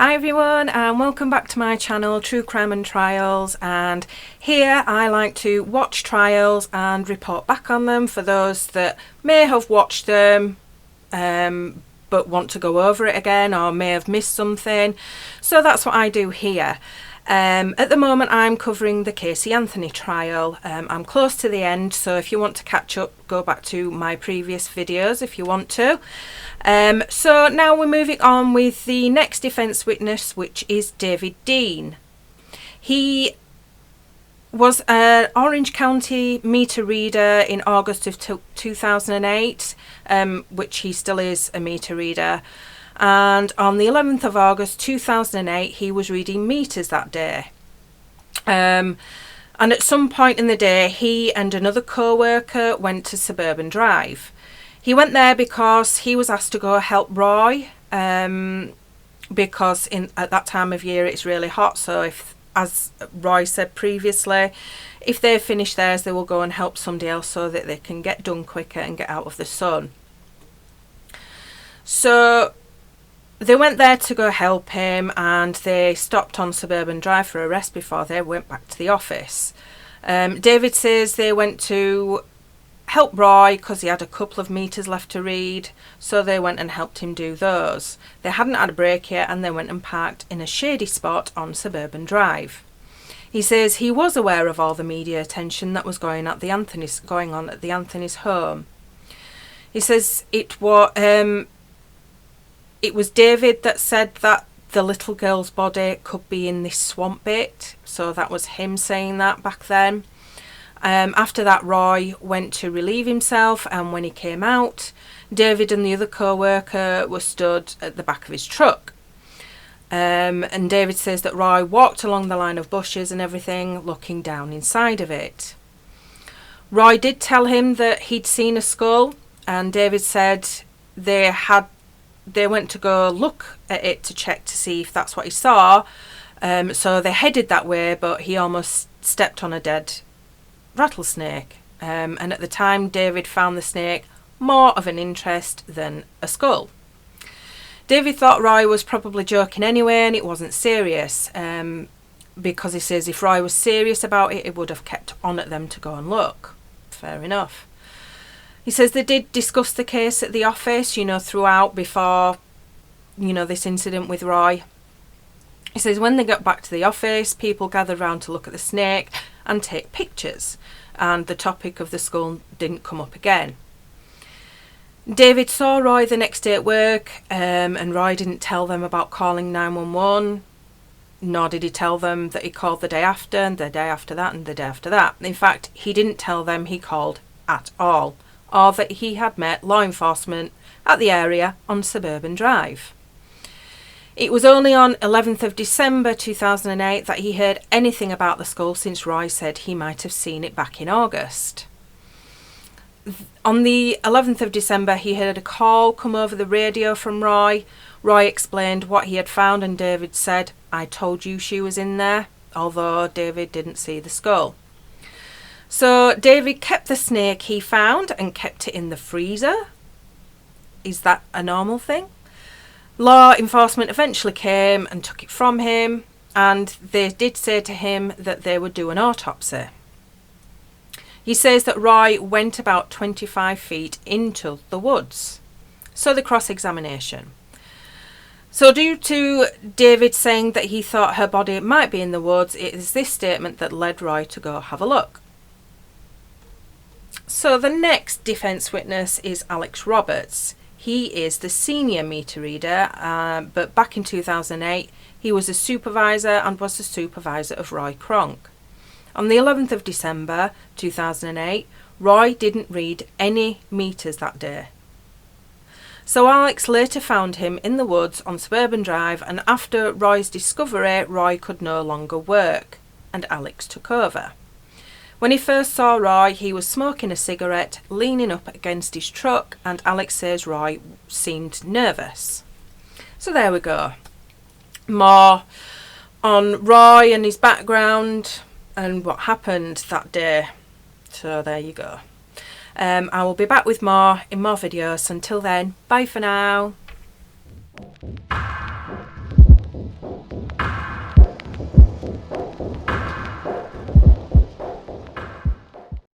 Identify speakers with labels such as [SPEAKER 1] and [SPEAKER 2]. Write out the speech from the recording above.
[SPEAKER 1] Hi everyone, and welcome back to my channel True Crime and Trials, and here I like to watch trials and report back on them for those that may have watched them but want to go over it again or may have missed something. So that's what I do here. At the moment I'm covering the Casey Anthony trial. I'm close to the end, so if you want to catch up, go back to my previous videos if you want to. So now we're moving on with the next defence witness, which is David Dean. He was an Orange County meter reader in August of 2008, which he still is a meter reader. And on the 11th of August 2008 he was reading meters that day. And at some point in the day he and another co-worker went to Suburban Drive. He went there because he was asked to go help Roy, because at that time of year it's really hot, so if, as Roy said previously, if they finish theirs they will go and help somebody else so that they can get done quicker and get out of the sun. So they went there to go help him, and they stopped on Suburban Drive for a rest before they went back to the office. David says they went to help Roy because he had a couple of meters left to read, so they went and helped him do those. They hadn't had a break yet, and they went and parked in a shady spot on Suburban Drive. He says he was aware of all the media attention that was going on at the Anthony's home. He says it was David that said that the little girl's body could be in this swamp bit, so that was him saying that back then. After that, Roy went to relieve himself, and when he came out, David and the other co-worker were stood at the back of his truck. And David says that Roy walked along the line of bushes and everything, looking down inside of it. Roy did tell him that he'd seen a skull, and David said they went to go look at it to check to see if that's what he saw. So they headed that way, but he almost stepped on a dead rattlesnake, and at the time David found the snake more of an interest than a skull. David thought Roy was probably joking anyway, and it wasn't serious, because he says if Roy was serious about it, he would have kept on at them to go and look. Fair enough. He says they did discuss the case at the office, throughout before, this incident with Roy. He says when they got back to the office, people gathered round to look at the snake and take pictures, and the topic of the skull didn't come up again. David saw Roy the next day at work, and Roy didn't tell them about calling 911, nor did he tell them that he called the day after, and the day after that, and the day after that. In fact, he didn't tell them he called at all, or that he had met law enforcement at the area on Suburban Drive. It was only on 11th of December 2008 that he heard anything about the skull, since Roy said he might have seen it back in August. On the 11th of December he heard a call come over the radio from Roy. Roy explained what he had found, and David said, "I told you she was in there," although David didn't see the skull. So David kept the snake he found and kept it in the freezer. Is that a normal thing? Law enforcement eventually came and took it from him, and they did say to him that they would do an autopsy. He says that Roy went about 25 feet into the woods. So the cross-examination. So due to David saying that he thought her body might be in the woods, it is this statement that led Roy to go have a look. So the next defence witness is Alex Roberts. He is the senior meter reader, but back in 2008 he was a supervisor and was the supervisor of Roy Kronk. On the 11th of December 2008, Roy didn't read any meters that day. So Alex later found him in the woods on Suburban Drive, and after Roy's discovery, Roy could no longer work, and Alex took over. When he first saw Roy, he was smoking a cigarette, leaning up against his truck, and Alex says Roy seemed nervous. So there we go. More on Roy and his background and what happened that day. So there you go. I will be back with more in more videos. Until then, bye for now.